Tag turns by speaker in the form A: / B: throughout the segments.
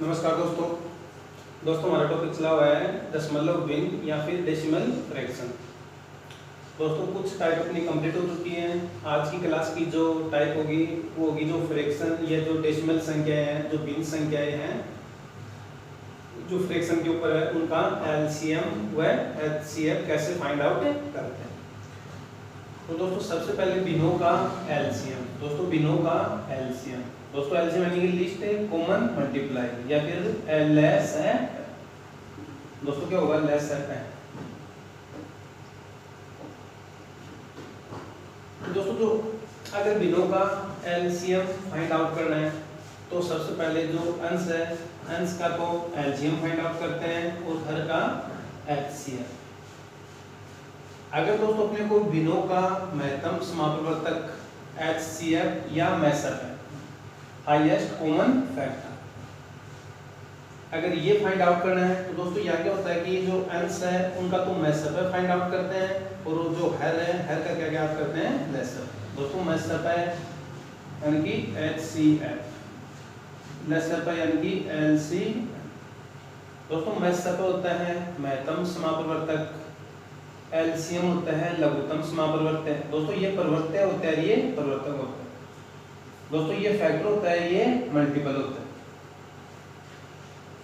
A: नमस्कार दोस्तों। हमारा टॉपिक चला हुआ है दशमलव भिन्न या फिर डेसिमल फ्रैक्शन। दोस्तों कुछ टाइप अपनी कंप्लीट हो चुकी हैं। आज की क्लास की जो टाइप होगी वो होगी जो फ्रैक्शन या जो डेसिमल संख्याएं हैं, जो भिन्न संख्याएं हैं, जो फ्रैक्शन के ऊपर है, उनका एलसीएम व एचसीएफ कैसे फाइंड आउट करते हैं। तो दोस्तों सबसे पहले भिन्नों का एलसीएम। दोस्तों भिन्नों का एलसीएम, दोस्तों एलसीएम यानी कि लिस्ट है कॉमन मल्टीप्लाई या फिर लेस है। दोस्तों क्या होगा लेस है। दोस्तों जो अगर भिन्नों का एलसीएम फाइंड आउट करना है तो सबसे पहले जो अंश है, अंश का तो एलसीएम फाइंड आउट करते हैं और हर का एचसीएफ। अगर दोस्तों अपने को भिन्नों का महत्तम समापवर्तक एचसीएफ या मैसअप है, हाईएस्ट कॉमन फैक्टर, अगर ये फाइंड आउट करना है तो दोस्तों यहाँ क्या होता है कि जो अंश है उनका तो मैसअप है फाइंड आउट करते हैं और जो हर है, हर का क्या ज्ञात करते हैं लेसअप। दोस्तों मैसअप है यानी कि एचसीएफ, लेसअप है यानी कि एलसी। दोस्तों मैसअप होता है महत्तम समापवर्तक, एलसीएम होता है लघुत्तम समापवर्तक। दोस्तों ये परिवर्त्य होता है, ये परिवर्तक होता है। दोस्तों ये फैक्टर होता है, ये मल्टीपल होता है।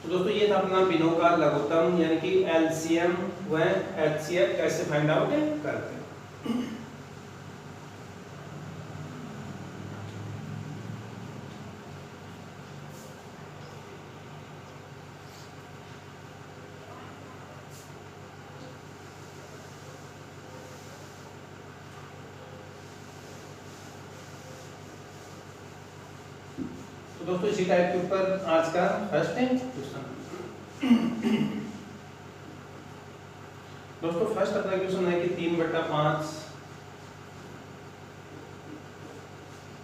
A: तो दोस्तों ये था अपना भिन्नों का लघुत्तम यानी कि एलसीएम व एचसीएफ कैसे फाइंड आउट करते हैं। तो दोस्तों इसी टाइप के ऊपर आज का फर्स्ट क्वेश्चन। दोस्तों फर्स्ट अपना क्वेश्चन है कि 3/5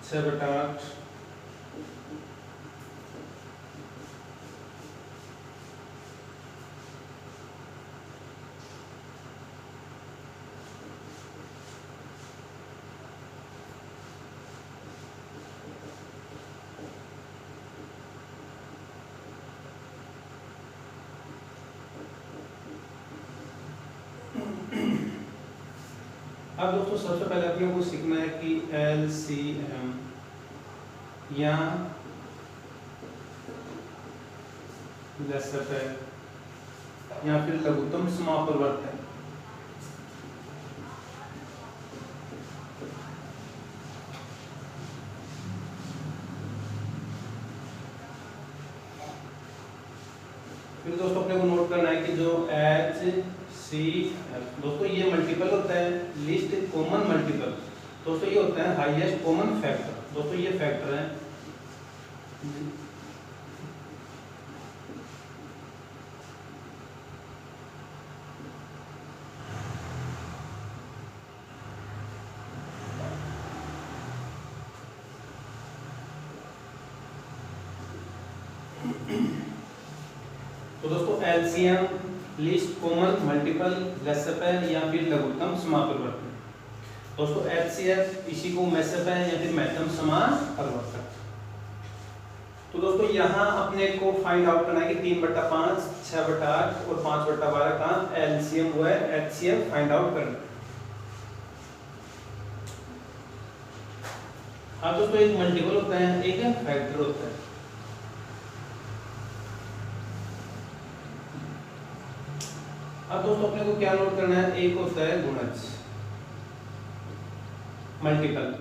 A: 6/8 अब दोस्तों सबसे पहले अपने को सीखना है कि एलसीएम या लेसअप है या फिर लघुत्तम समापवर्तक है। फिर दोस्तों अपने को नोट करना है कि जो एच सी एफ, दोस्तों ये मल्टीपल होता है, लिस्ट कॉमन मल्टीपल। दोस्तों ये होता है हाईएस्ट कॉमन फैक्टर। दोस्तों ये फैक्टर है। तो दोस्तों LCM list common multiple lace-up है या फिर लघुत्तम समापवर्तक। दोस्तों एचसीएफ इसी को मैसअप है या फिर महत्तम समापवर्तक। तो दोस्तों यहाँ अपने को फाइंड आउट करना है कि 3/5 6/8 और 5/12 का एलसीएम व एचसीएफ फाइंड आउट करना है। हाँ दोस्तों एक मल्टीपल होता है, एक फैक्टर होता है। अब दोस्तों अपने को क्या नोट करना है, एक होता है गुणज मल्टीपल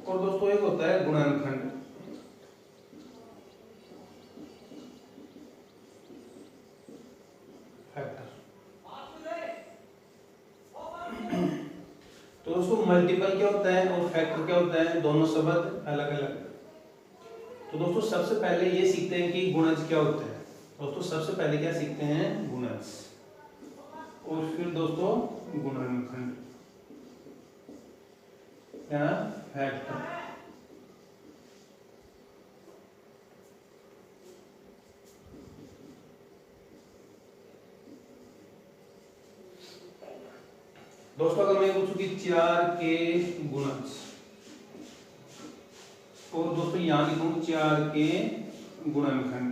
A: और दोस्तों एक होता है गुणनखंड। फैक्टर। तो दोस्तों मल्टीपल क्या होता है और फैक्टर क्या होता है, दोनों शब्द अलग अलग। तो दोस्तों सबसे पहले ये सीखते हैं कि गुणज क्या होता है। दोस्तों सबसे पहले क्या सीखते हैं, गुणज, और फिर दोस्तों गुणनखंड या फैक्टर। दोस्तों अगर मैं पूछूं कि 4 के गुणज, और दोस्तों यहाँ लिखूंगा 4 के गुणनखंड,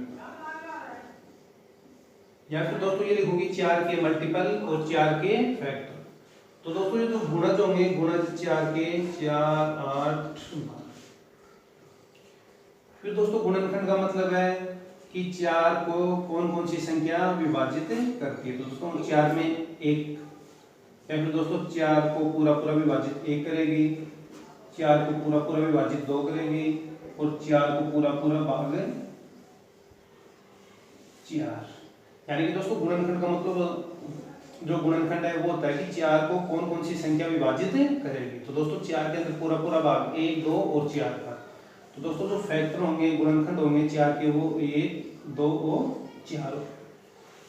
A: या फिर दोस्तों ये लिखूंगी 4 के मल्टीपल और 4 के फैक्टर। तो दोस्तों ये जो गुणज होंगे, गुणज 4 के 4 8 12। फिर दोस्तों गुणनखंड का मतलब है कि 4 को कौन कौन सी संख्या विभाजित करती है। तो दोस्तों 4 में 1, या फिर दोस्तों 4 को पूरा पूरा विभाजित 1 करेगी, 4 को पूरा पूरा विभाजित 2 करेगी, और 4 को पूरा पूरा भाग 4। यानी कि दोस्तों गुणनखंड का मतलब, जो गुणनखंड है वो होता है कि 4 को कौन कौन सी संख्या विभाजित करेगी। तो दोस्तों 4 के अंदर पूरा पूरा भाग 1 2 और 4 का। तो दोस्तों जो फैक्टर होंगे, गुणनखंड होंगे 4 के, वो 1 2 और 4।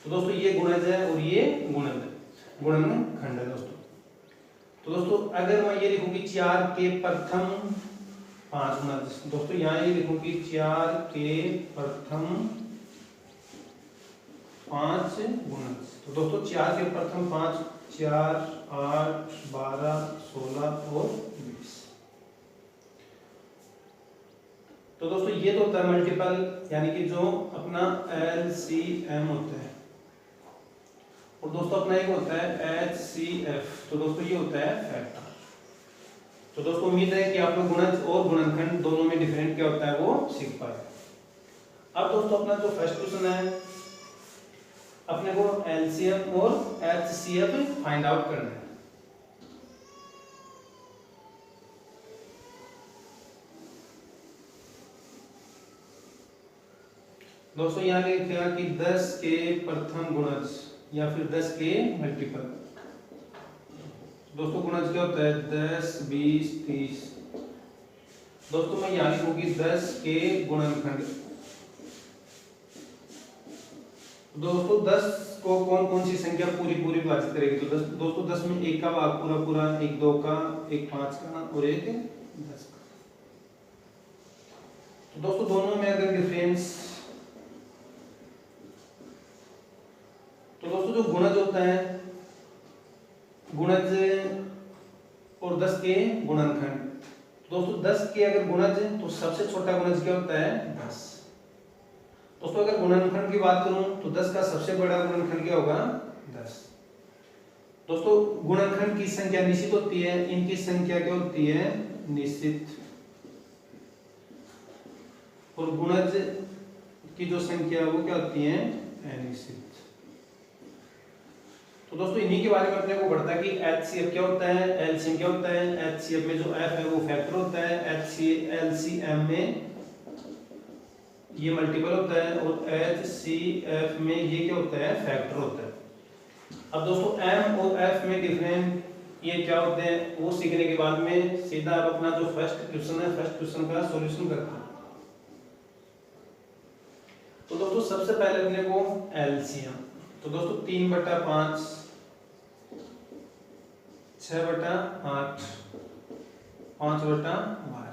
A: तो दोस्तों ये गुणज है और ये गुणनखंड है दोस्तों। तो दोस्तों अगर मैं ये लिखूंगी 4 के प्रथम 5 गुणज, दोस्तों यहाँ ये लिखूंगी 4 के प्रथम 5 गुणज। तो दोस्तों 4 के प्रथम 5, 4 8 12 16 और 20। तो दोस्तों ये तो होता है मल्टीपल, यानी कि जो अपना LCM होता है, और दोस्तों अपना एक होता है HCF। तो दोस्तों ये होता है फैक्टर। तो दोस्तों उम्मीद है कि आप लोग गुणज और गुणनखंड दोनों में डिफरेंट क्या होता है वो सीख पाए। अब दोस्तों अपना जो फर्स्ट क्वेश्चन है, अपने को LCM और HCF फाइंड आउट करना है। दोस्तों यहाँ लिखेगा कि 10 के प्रथम गुणज या फिर 10 के मल्टीपल। दोस्तों गुणज क्या होता है 10 20 30। दोस्तों मैं यहाँ लिखूंगी 10 के गुणनखंड। दोस्तों 10 को कौन कौन सी संख्या पूरी पूरी विभाजित करेगी। तो दोस्तों 10 में 1 का भाग पूरा पूरा, 1 2 का, 1 5 का और 1 10 का। तो दोस्तों दोनों में अगर डिफरेंस, तो दोस्तों जो गुणज होता है, गुणज और 10 के गुणनखंड। दोस्तों 10 के अगर गुणज तो सबसे छोटा गुणज क्या होता है 10। दोस्तों अगर गुणनखंड की बात करूं तो 10 का सबसे बड़ा गुणनखंड क्या होगा 10। दोस्तों गुणनखंड की संख्या निश्चित होती है, इनकी संख्या क्या होती है निश्चित, और गुणज की जो संख्या वो क्या होती है अनिश्चित। तो दोस्तों इन्हीं के बारे में अपने को पढ़ता है कि HCF क्या होता है, LCM क्या होता है। HCF में जो F है वो फैक्टर होता है, LCM में ये मल्टीपल होता है, और HCF में ये क्या होता है फैक्टर होता है। अब दोस्तों M और F में डिफरेंट ये क्या होते हैं वो सीखने के बाद में सीधा आप अपना जो फर्स्ट क्वेश्चन है, फर्स्ट क्वेश्चन का सॉल्यूशन करते हैं। तो दोस्तों सबसे पहले अपने को LCM, तो दोस्तों 3/5 6/8 5/12।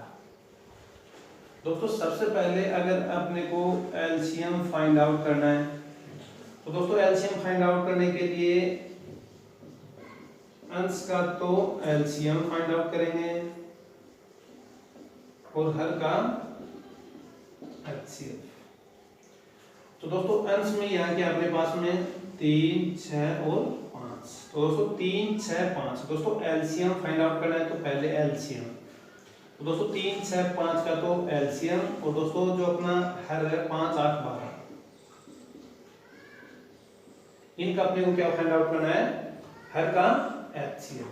A: दोस्तों सबसे पहले अगर अपने को LCM फाइंड आउट करना है, तो दोस्तों LCM फाइंड आउट करने के लिए अंश का तो LCM फाइंड आउट करेंगे और हर का HCF। तो दोस्तों अंश में यहाँ के अपने पास में 3 6 और 5। तो दोस्तों 3 6 5, दोस्तों LCM फाइंड आउट करना है तो पहले LCM। तो दोस्तों 3 6 5 का तो LCM, और दोस्तों जो अपना हर है 5 8 12, इनका अपने को क्या फाइंड आउट करना है हर का HCF।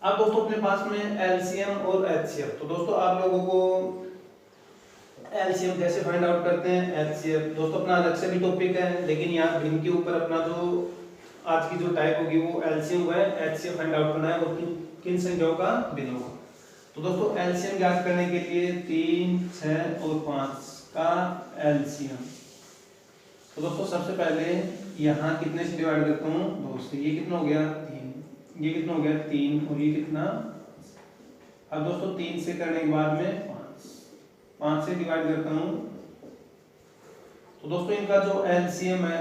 A: अब दोस्तों अपने पास में LCM और HCF, तो दोस्तों आप लोगों को LCM कैसे फाइंड आउट करते हैं, HCF दोस्तों अपना अलग से भी टॉपिक है, लेकिन यहाँ भिन्न के ऊपर अपना जो आज की जो टाइप होगी वो LCM है, HCF फाइंड आउट करना है और किन संख्याओं का भिन्न होगा। तो दोस्तों LCM ज्ञात करने के लिए 3 6 और 5 का LCM। तो दोस्तों सबसे पहले यहाँ कितने से डिवाइड करता हूँ दोस्तों, ये कितना हो गया 3, ये कितना हो गया 3 और ये कितना। अब दोस्तों 3 से करने के बाद में 5 से डिवाइड करता हूँ। तो दोस्तों इनका जो LCM है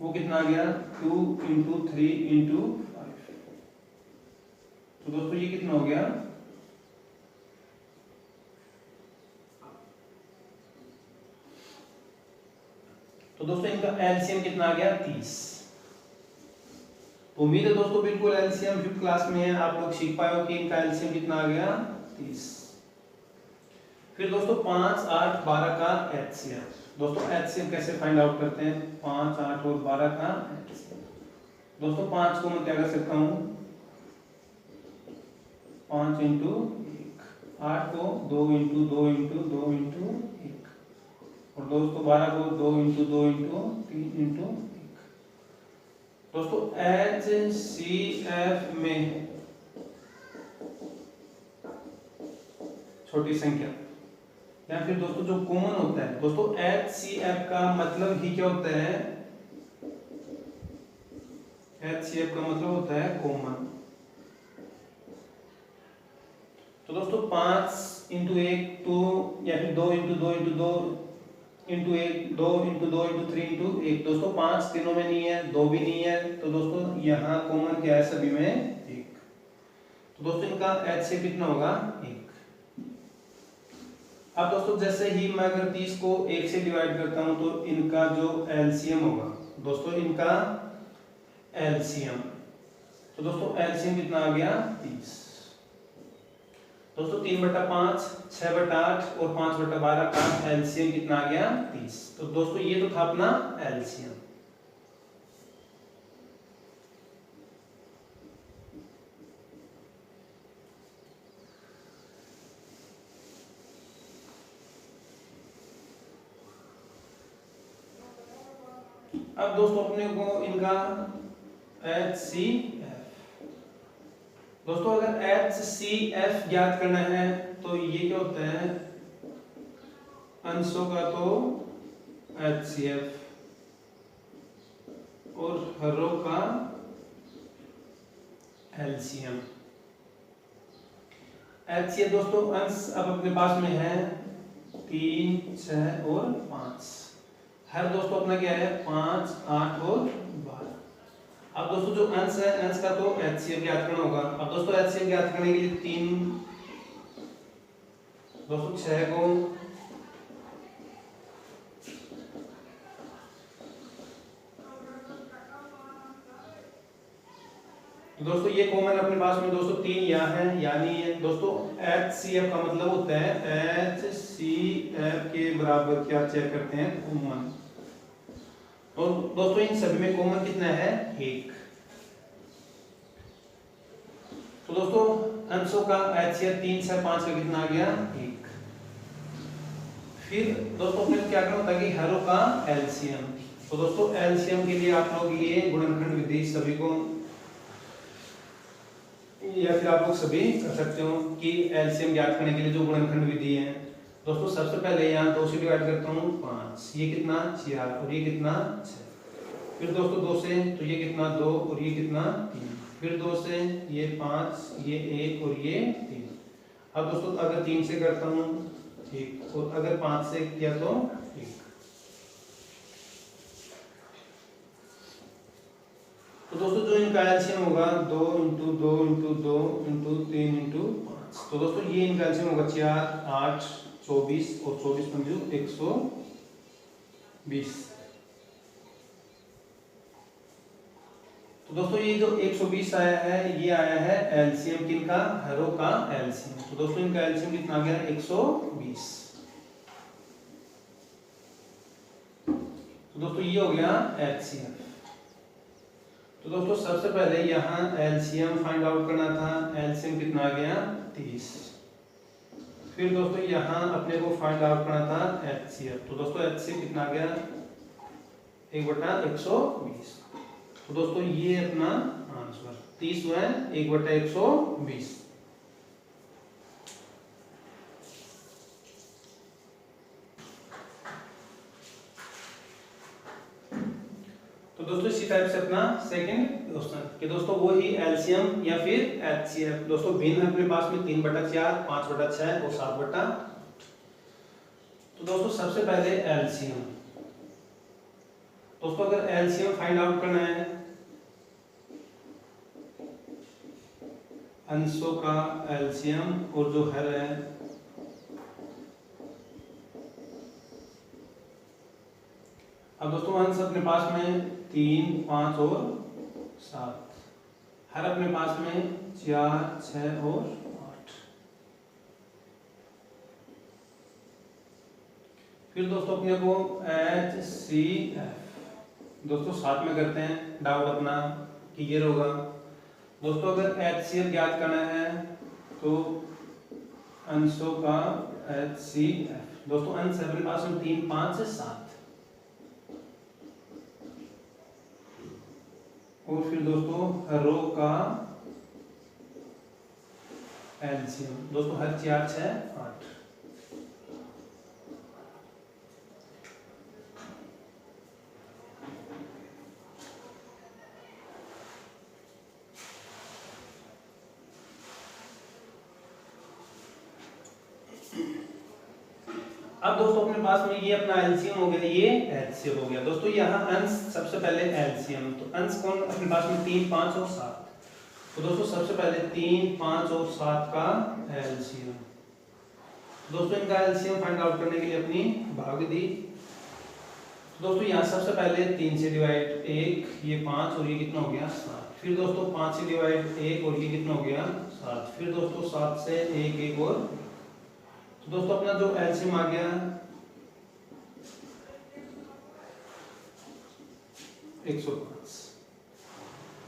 A: वो कितना आ गया 2 × 3 × 5। तो दोस्तों ये कितना हो गया तो दोस्तों इनका एलसीएम कितना आ गया 30। उम्मीद है दोस्तों बिल्कुल एलसीएम 5th क्लास में है, आप लोग सीख पाए हो कि इनका एलसीएम कितना आ गया 30। फिर दोस्तों 5, 8, 12 का एचसीएफ। दोस्तों एचसीएफ कैसे फाइंड आउट करते हैं? 5, 8 और 12 का एचसीएफ। दोस्तों 5 को मैं क्या कर सकता हूँ 5 इंटू 1, 8 को 2 इंटू 2 इंटू 2 इंटू 1, और दोस्तों 12 को 2 इंटू 2 इंटू 3 इंटू 1। दोस्तों एचसीएफ में छोटी संख्या या फिर दोस्तों जो कॉमन होता है, दोस्तों HCF का मतलब ही क्या होता है? HCF का मतलब होता है कॉमन। तो दोस्तों 5 इंटू 1 2 या फिर 2 into 2 into 2 into 1, 2 into 2 into 3 into 1। दोस्तों 5 तीनों में नहीं है, 2 भी नहीं है, तो दोस्तों यहाँ कॉमन क्या है सभी में 1। तो दोस्तों इनका HCF कितना होगा 1। अब दोस्तों जैसे ही मैं अगर 30 को 1 से डिवाइड करता हूं तो इनका जो एलसीएम होगा, दोस्तों इनका एलसीएम, तो दोस्तों एलसीएम कितना आ गया 30। दोस्तों 3/5, 6/8 और 5/12 का एलसीएम कितना आ गया 30। तो दोस्तों ये तो था अपना एलसीएम। अब दोस्तों अपने को इनका HCF, दोस्तों अगर HCF ज्ञात करना है तो ये क्या होता है अंशों का तो HCF और हरों का LCM। HCF दोस्तों अंश अब अपने पास में है 3, 6 और 5। हर दोस्तों अपना क्या है 5, 8 और 12। अब दोस्तों जो अंश है, अंश का तो HCF ज्ञात करना होगा। अब दोस्तों HCF ज्ञात करने के लिए 3 दोस्तों 6 को दोस्तों ये कॉमन अपने पास में दोस्तों 3 यहाँ है, यानी दोस्तों HCF का मतलब होता है HCF के बराबर क्या चेक करते हैं कॉमन। तो दोस्तों इन सभी में कॉमन कितना है 1। तो दोस्तों अंशों का HCF 3 से 5 का कितना आ गया 1। फिर दोस्तों अपने क्या करना होता है कि हरों का LCM। तो दोस्तों LCM के लिए आप लोग ये गुणनखंड विधि सभी को या फिर आप लोग सभी कर सकते हो कि एलसीएम ज्ञात करने के लिए जो गुणनखंड विधि है। दोस्तों सबसे पहले यहाँ 2 से डिवाइड करता हूँ 5, ये कितना 4 और ये कितना 6। फिर दोस्तों 2 से तो ये कितना 2 और ये कितना 3। फिर 2 से ये 5, ये 1 और ये 3। अब दोस्तों अगर 3 से करता हूँ ठीक, और अगर 5 से किया तो 1। तो दोस्तों जो इनका एलसीएम होगा 2 इंटू 2 इंटू 2 इंटू 3 इंटू 5। तो दोस्तों ये इनका एलसीएम होगा 4, 8, 24 और 24 पंजू 120। तो दोस्तों ये जो 120 आया है ये आया है एलसीएम किनका हरों का एलसीएम। तो दोस्तों इनका एलसीएम कितना आ गया 120। तो दोस्तों ये हो गया एचसीएफ। तो दोस्तों सबसे पहले यहाँ एलसीएम फाइंड आउट करना था, एलसीएम कितना आ गया 30। फिर दोस्तों यहाँ अपने को फाइंड आउट करना था एचसीएफ। तो दोस्तों एचसीएफ कितना आ गया 1/120। तो दोस्तों ये अपना आंसर 30 हुआ है 1/120। तो दोस्तों इसी टाइप से अपना सेकंड क्वेश्चन कि दोस्तों वो ही एलसीएम या फिर एचसीएफ। दोस्तों भिन्न अपने पास में 3/4, 5/6 और 7/8। तो दोस्तों सबसे पहले एलसीएम। दोस्तों अगर एलसीएम फाइंड आउट करना है अंशों का एलसीएम और जो हर है। अब दोस्तों अंश अपने पास में 3, 5 और 7, हर अपने पास में 4, 6 और 8। फिर दोस्तों अपने को HCF दोस्तों साथ में करते हैं, डाउट अपना क्लियर होगा। दोस्तों अगर HCF ज्ञात करना है तो अंशों का HCF दोस्तों अंश अपने पास में 3, 5, 7 और फिर दोस्तों रो का एलसीएम दोस्तों हर 4, 6, 8। अब दोस्तों अपने पास में ये अपना एलसीएम हो गया, ये एचसीएफ हो गया। दोस्तों यहाँ अंश सबसे पहले एलसीएम, तो अंश कौन अपने पास में 3, 5 और 7। तो दोस्तों सबसे पहले 3, 5 और 7 का एलसीएम। दोस्तों इनका एलसीएम फाइंड आउट करने के लिए अपनी भाग दी। दोस्तों यहाँ सबसे पहले 3 से डिवाइड 1, ये 5 और ये कितना हो गया 7। फिर दोस्तों 5 से डिवाइड 1 और ये कितना हो गया 7। फिर दोस्तों 7 से 1, 1 और तो दोस्तों अपना जो एलसीएम आ गया 105।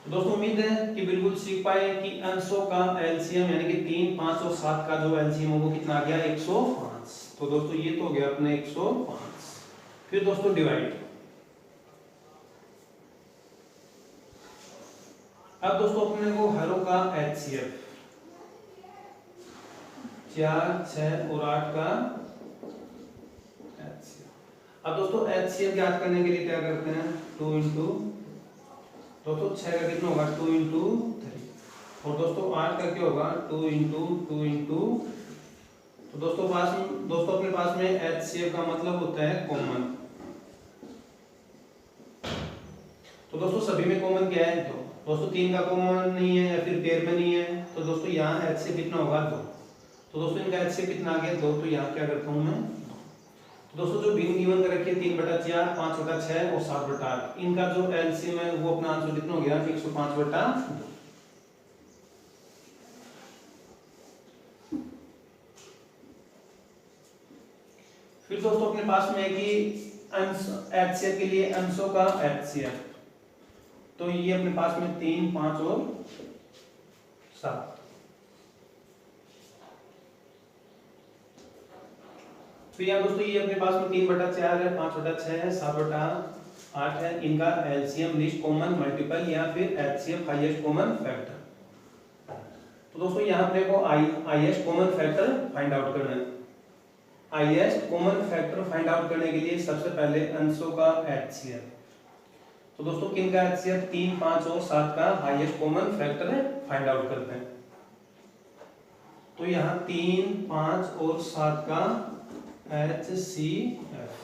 A: तो दोस्तों उम्मीद है कि बिल्कुल सीख पाए कि अंशों का एलसीएम यानी कि 3, 5 और 7 का जो एलसीएम है वो कितना आ गया 105। तो दोस्तों ये तो हो गया अपने 105। फिर दोस्तों डिवाइड। अब दोस्तों अपने को हरों का एचसीएफ 4, 6 और 8 का एचसीएफ। अब दोस्तों एचसीएफ ज्ञात करने के लिए क्या करते हैं 2 इंटू दोस्तों 6 का कितना होगा 2 इंटू 3 और दोस्तों 8 का क्या होगा 2 इंटू 2 इंटू। तो दोस्तों अपने पास में एचसीएफ का मतलब होता है कॉमन। तो दोस्तों सभी में कॉमन क्या है 2। दोस्तों 3 का कॉमन नहीं है या फिर पेयर में नहीं है, तो दोस्तों यहाँ एचसीएफ कितना होगा 2। तो दोस्तों इनका एचसीएफ कितना आ गया 2। तो यहाँ क्या करता हूँ मैं तो दोस्तों जो भिन्न गिवन कर रखी है 3/4, 5/6 और 7/8, इनका जो एलसीएम है वो अपना आंसर कितना हो गया 105/2। फिर दोस्तों अपने पास में है कि अंश एचसीएफ के लिए अंशों का एचसीएफ, तो ये अपने पास में 3, 5 और 7। तो यहाँ दोस्तों ये अपने पास में 3/4 है, 5/6 है, 7/8 है। इनका एलसीएम लीस्ट कॉमन मल्टीपल या फिर एचसीएफ हाईएस्ट कॉमन फैक्टर। तो दोस्तों यहाँ अपने को highest common factor find out करना है। Highest common factor find out करने के लिए सबसे पहले अंशों का एचसीएफ। तो दोस्तों किनका एचसीएफ 3, 5 और 7 का highest common factor find out करते हैं। तो यहाँ 3, 5 और 7 का HCF।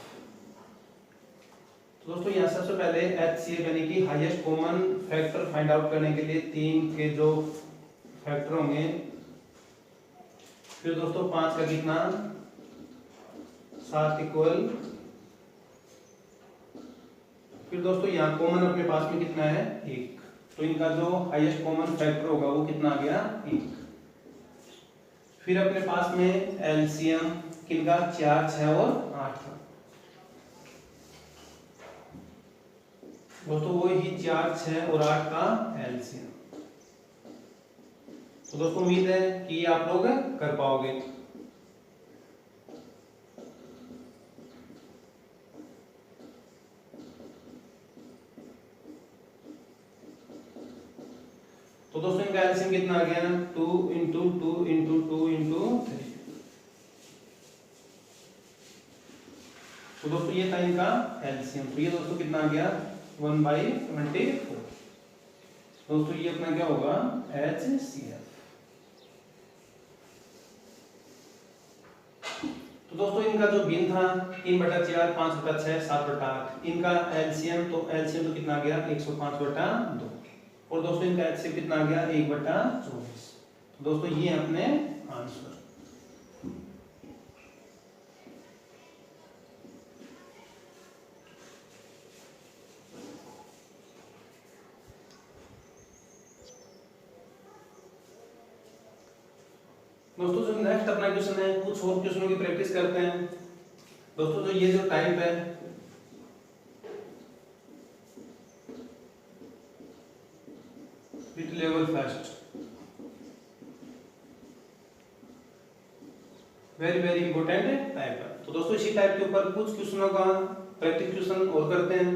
A: तो दोस्तों यहाँ सबसे पहले HCF यानी कि highest common factor find out करने के लिए 3 के जो फैक्टर होंगे, फिर दोस्तों 5 का कितना 7 इक्वल, फिर दोस्तों यहाँ कॉमन अपने पास में कितना है 1। तो इनका जो हाईएस्ट कॉमन फैक्टर होगा वो कितना आ गया 1। फिर अपने पास में एलसीएम किनका 4, 6 और 8 का। दोस्तों वो ही 4, 6 और 8 का एलसीएम। तो दोस्तों उम्मीद है कि आप लोग कर पाओगे। तो दोस्तों इनका एलसीएम कितना आ गया 2 इंटू 2 इंटू 2 इंटू 3। तो दोस्तों ये था इनका एलसीएम। तो ये दोस्तों कितना आ गया 1/24। दोस्तों ये अपना क्या होगा HCF। तो दोस्तों इनका जो भिन्न था 3/4, 5/6, 7/8, इनका एलसीएम तो कितना आ गया 105/2 और दोस्तों इनका एचसीएफ कितना आ गया 1/24। तो दोस्तों ये अपने आंसर। दोस्तों जो नेक्स्ट अपना क्वेश्चन है, कुछ और क्वेश्चनों की प्रैक्टिस करते हैं। दोस्तों जो ये जो टाइप है, bit level first, very very important type है। तो दोस्तों इसी टाइप के ऊपर कुछ क्वेश्चनों का प्रैक्टिस क्वेश्चन और करते हैं।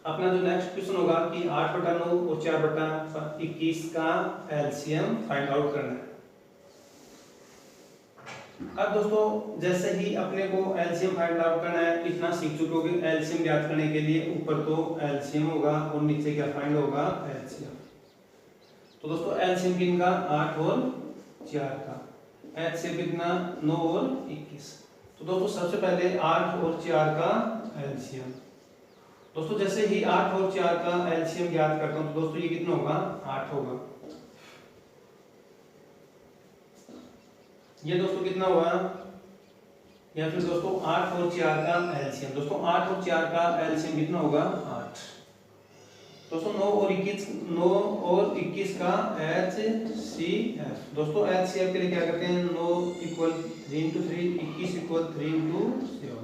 A: अपना जो नेक्स्ट क्वेश्चन होगा कि 8/9 और 4/21 का एलसीएम फाइंड आउट करना है। अब दोस्तों जैसे ही अपने को एलसीएम फाइंड आउट करना है, इतना सीख चुके हो कि एलसीएम ज्ञात करने के लिए ऊपर तो एलसीएम होगा और नीचे क्या फाइंड होगा, एलसीएम। तो दोस्तों एलसीएम किनका, 8 और 4 का, एचसीएफ कितना, 9 और 21। तो दोस्तों सबसे पहले 8 और 4 का एलसीएम। दोस्तों जैसे ही 8 और 4 का एलसीएम ज्ञात करता हूं तो दोस्तों ये कितना होगा, 8 होगा। ये दोस्तों कितना हुआ, या फिर दोस्तों 8 और 4 का एलसीएम। दोस्तों 8 और 4 का एलसीएम कितना होगा, 8। दोस्तों 9 और 21 का एचसीएफ। दोस्तों एचसीएफ के लिए क्या करते हैं, 9 इक्वल 3 into 3, 21 इक्वल 3 into 7।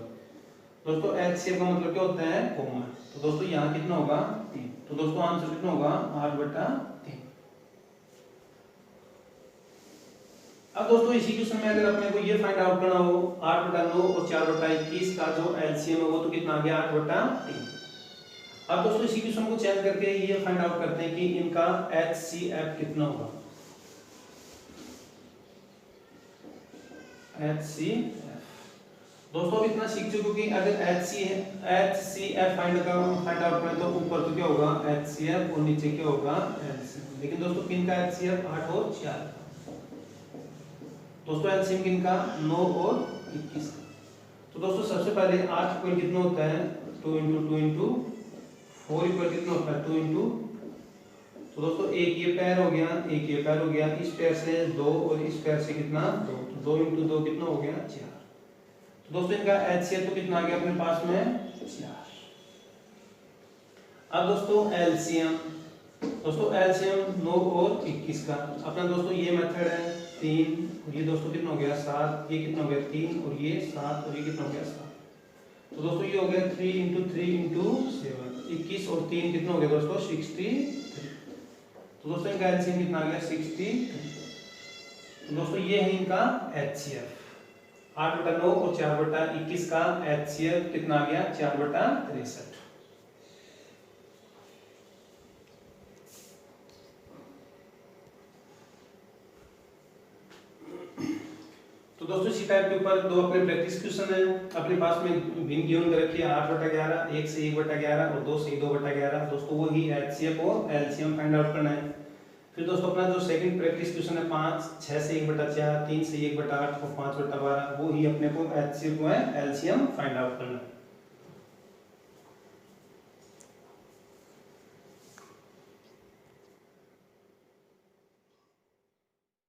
A: दोस्तों एचसीएफ का मतलब क्या होता है, कॉमन। तो दोस्तों यहाँ कितना होगा, 3। तो दोस्तों आंसर कितना होगा, 8/3। अब दोस्तों इसी क्वेश्चन में अगर अपने को ये फाइंड आउट करना हो 8/9 और 4/21 का जो एलसीएम है वो तो कितना आ गया, 8/3। अब दोस्तों इसी क्वेश्चन को चेंज करके ये फाइंड आउट करते हैं कि इनका एचसीएफ कितना होगा। एचसीएफ दोस्तों अब इतना सीख चुके कि अगर एचसीएफ फाइंड आउट करें तो ऊपर तो क्या होगा, एचसीएफ, और नीचे क्या होगा, एलसीएम। लेकिन दोस्तों किनका एचसीएफ, 8 और 4। दोस्तों एलसीएम किनका, 9 और 21। तो दोस्तों सबसे पहले 8 इक्वल कितना होता है, 2 into 2 into 4 इक्वल कितना होता है, 2 into। तो दोस्तों एक ये पैर हो गया, एक ये पैर हो गया, इस पैर से 2 और इस पैर से कितना, 2। तो 2 into 2 कितना हो गया, 4। तो दोस्तों इनका एचसीएफ तो कितना आ गया अपने पास में, 4। अब दोस्तों एलसीएम, दोस्तों एलसीएम 9 और 21 का अपना दोस्तों ये मेथड है, 3 और ये दोस्तों कितना हो गया, 7। ये कितना हो गया, 3 और ये 7 और ये कितना हो गया, 7। तो दोस्तों ये हो गया 3 into 3 into 7। 21 और 3 कितना हो गया दोस्तों, 63। तो दोस्तों इनका एलसीएम कितना आ गया, 63। तो दोस्तों ये है इनका एचसीएफ। 8/9 और 4/21 का एचसीएफ कितना आ गया, 4/63। तो दोस्तों इसी टाइप के ऊपर दो अपने प्रैक्टिस क्वेश्चन है अपने पास में भिन्न गिवन कर रखी है, 8/11, 1 से 1/11 और 2 से 2/11। दोस्तों वही एचसीएफ और एलसीएम फाइंड आउट करना है। फिर दोस्तों अपना जो सेकंड प्रैक्टिस क्वेश्चन है 5, 6 से 1/4, 3 से 1/8 और 5/12, वो ही अपने को एचसीएफ को है एलसीएम फाइंड आउट करना है।